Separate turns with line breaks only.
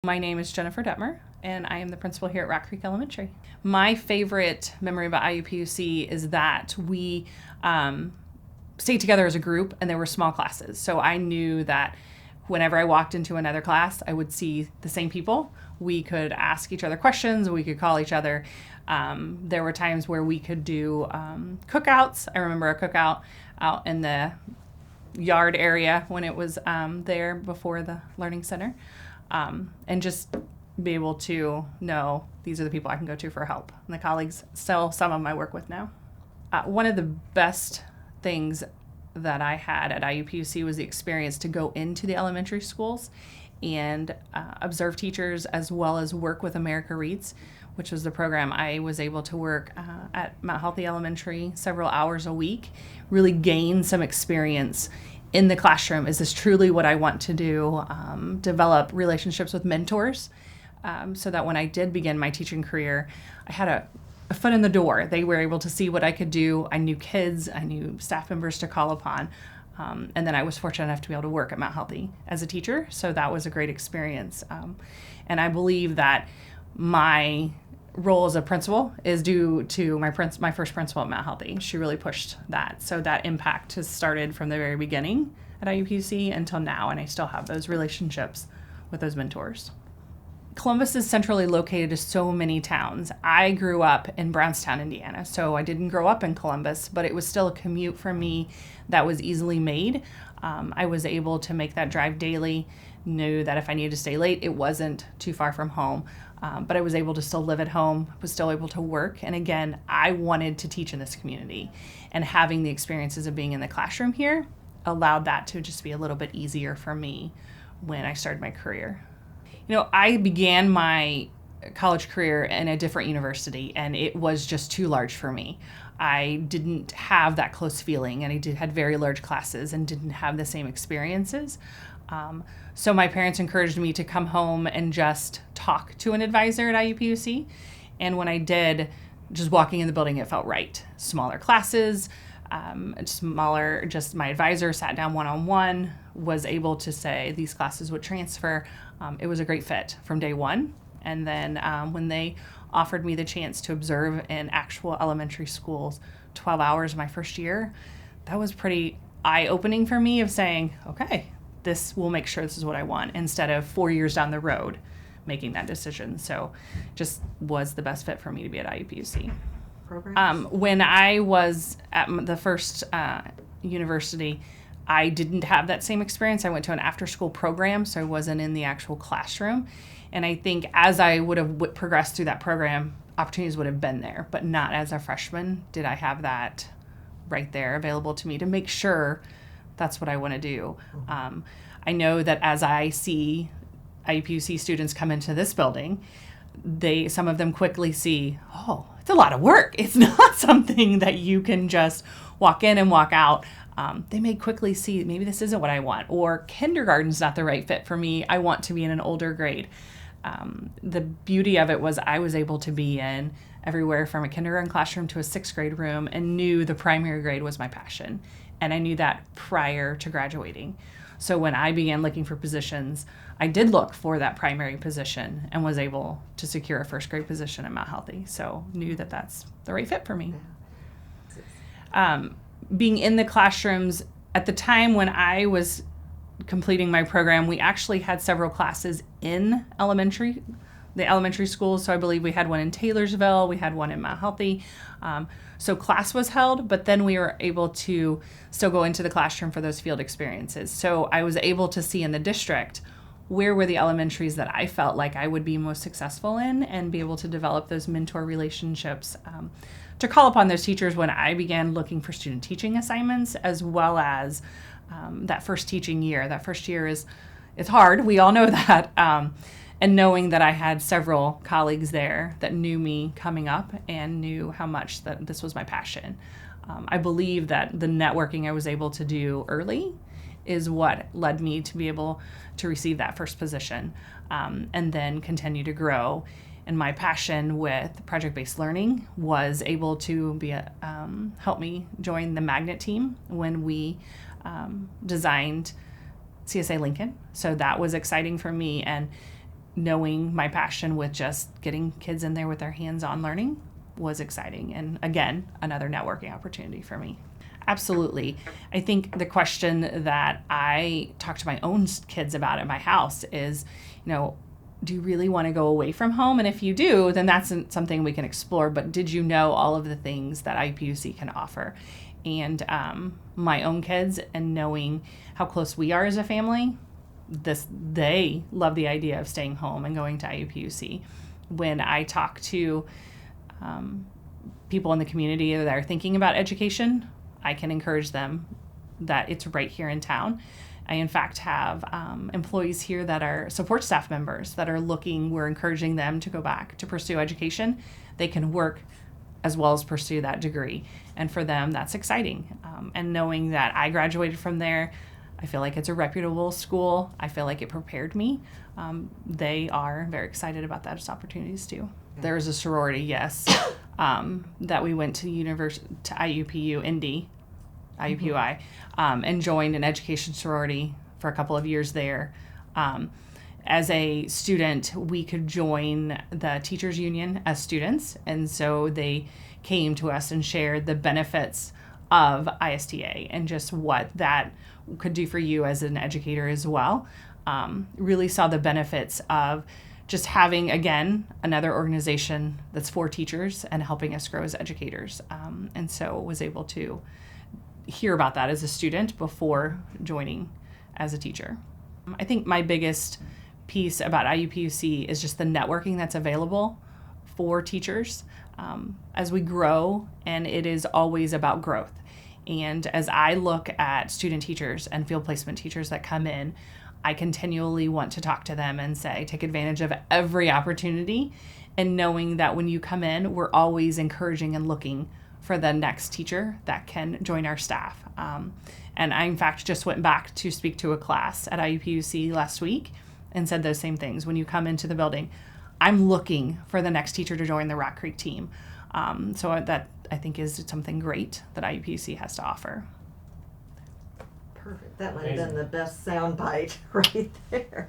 My name is Jennifer Dettmer, and I am the principal here at Rockcreek Elementary. My favorite memory about IUPUC is that we stayed together as a group, and there were small classes. So I knew that whenever I walked into another class, I would see the same people. We could ask each other questions, we could call each other. There were times where we could do cookouts. I remember a cookout out in the yard area when it was there before the Learning Center. And just be able to know these are the people I can go to for help. And the colleagues, still some of them I work with now. One of the best things that I had at IUPUC was the experience to go into the elementary schools and observe teachers, as well as work with America Reads, which was the program I was able to work at Mount Healthy Elementary several hours a week, really gain some experience in the classroom. Is this truly what I want to do? Develop relationships with mentors so that when I did begin my teaching career, I had a foot in the door. They were able to see what I could do. I knew kids, I knew staff members to call upon. And then I was fortunate enough to be able to work at Mount Healthy as a teacher. So that was a great experience. And I believe that my role as a principal is due to my first principal at Mount Healthy. She really pushed that. So that impact has started from the very beginning at IUPUC until now, and I still have those relationships with those mentors. Columbus is centrally located to so many towns. I grew up in Brownstown, Indiana, so I didn't grow up in Columbus, but it was still a commute for me that was easily made. I was able to make that drive daily, knew that if I needed to stay late, it wasn't too far from home. But I was able to still live at home, was still able to work. And again, I wanted to teach in this community. And having the experiences of being in the classroom here allowed that to just be a little bit easier for me when I started my career. You know, I began my college career in a different university, and it was just too large for me. I didn't have that close feeling, and I had very large classes and didn't have the same experiences. So my parents encouraged me to come home and just talk to an advisor at IUPUC. And when I did, just walking in the building, it felt right. Smaller classes, smaller, just my advisor sat down one-on-one, was able to say these classes would transfer. It was a great fit from day one. And then when they offered me the chance to observe in actual elementary schools 12 hours my first year, that was pretty eye-opening for me of saying, okay, this will make sure this is what I want, instead of 4 years down the road making that decision. So just was the best fit for me to be at IUPUC. When I was at the first university, I didn't have that same experience. I went to an after-school program, so I wasn't in the actual classroom. And I think as I would have progressed through that program, opportunities would have been there, but not as a freshman did I have that right there available to me to make sure that's what I want to do. I know that as I see IUPUC students come into this building, some of them quickly see, oh, it's a lot of work. It's not something that you can just walk in and walk out. They may quickly see maybe this isn't what I want, or kindergarten's not the right fit for me. I want to be in an older grade. The beauty of it was I was able to be in everywhere from a kindergarten classroom to a sixth grade room, and knew the primary grade was my passion. And I knew that prior to graduating. So when I began looking for positions, I did look for that primary position and was able to secure a first grade position at Mount Healthy. So knew that that's the right fit for me. Being in the classrooms, at the time when I was completing my program, we actually had several classes in the elementary schools. So I believe we had one in Taylorsville, we had one in Mount Healthy. So class was held, but then we were able to still go into the classroom for those field experiences. So I was able to see in the district where were the elementaries that I felt like I would be most successful in, and be able to develop those mentor relationships to call upon those teachers when I began looking for student teaching assignments, as well as that first teaching year. That first year it's hard. We all know that. And knowing that I had several colleagues there that knew me coming up and knew how much that this was my passion. I believe that the networking I was able to do early is what led me to be able to receive that first position, and then continue to grow. And my passion with project-based learning was able to help me join the magnet team when we designed CSA Lincoln. So that was exciting for me. And knowing my passion with just getting kids in there with their hands-on learning was exciting. And again, another networking opportunity for me. Absolutely. I think the question that I talk to my own kids about at my house is, do you really want to go away from home? And if you do, then that's something we can explore. But did you know all of the things that IUPUC can offer? And my own kids, and knowing how close we are as a family, they love the idea of staying home and going to IUPUC. When I talk to people in the community that are thinking about education, I can encourage them that it's right here in town. I, in fact, have employees here that are support staff members that are we're encouraging them to go back to pursue education. They can work as well as pursue that degree. And for them, that's exciting. And knowing that I graduated from there, I feel like it's a reputable school. I feel like it prepared me. They are very excited about those opportunities too. There's a sorority, yes, that we went to IUPU Indy, IUPUI, and joined an education sorority for a couple of years there. As a student, we could join the teachers union as students, and so they came to us and shared the benefits of ISTA and just what that could do for you as an educator as well. Really saw the benefits of just having, again, another organization that's for teachers and helping us grow as educators. And so was able to hear about that as a student before joining as a teacher. I think my biggest piece about IUPUC is just the networking that's available for teachers as we grow, and it is always about growth. And as I look at student teachers and field placement teachers that come in, I continually want to talk to them and say, take advantage of every opportunity, and knowing that when you come in, we're always encouraging and looking for the next teacher that can join our staff. And I, in fact, just went back to speak to a class at IUPUC last week and said those same things. When you come into the building, I'm looking for the next teacher to join the Rockcreek team. So that, I think, is something great that IUPUC has to offer.
Perfect. That might have been the best soundbite right there.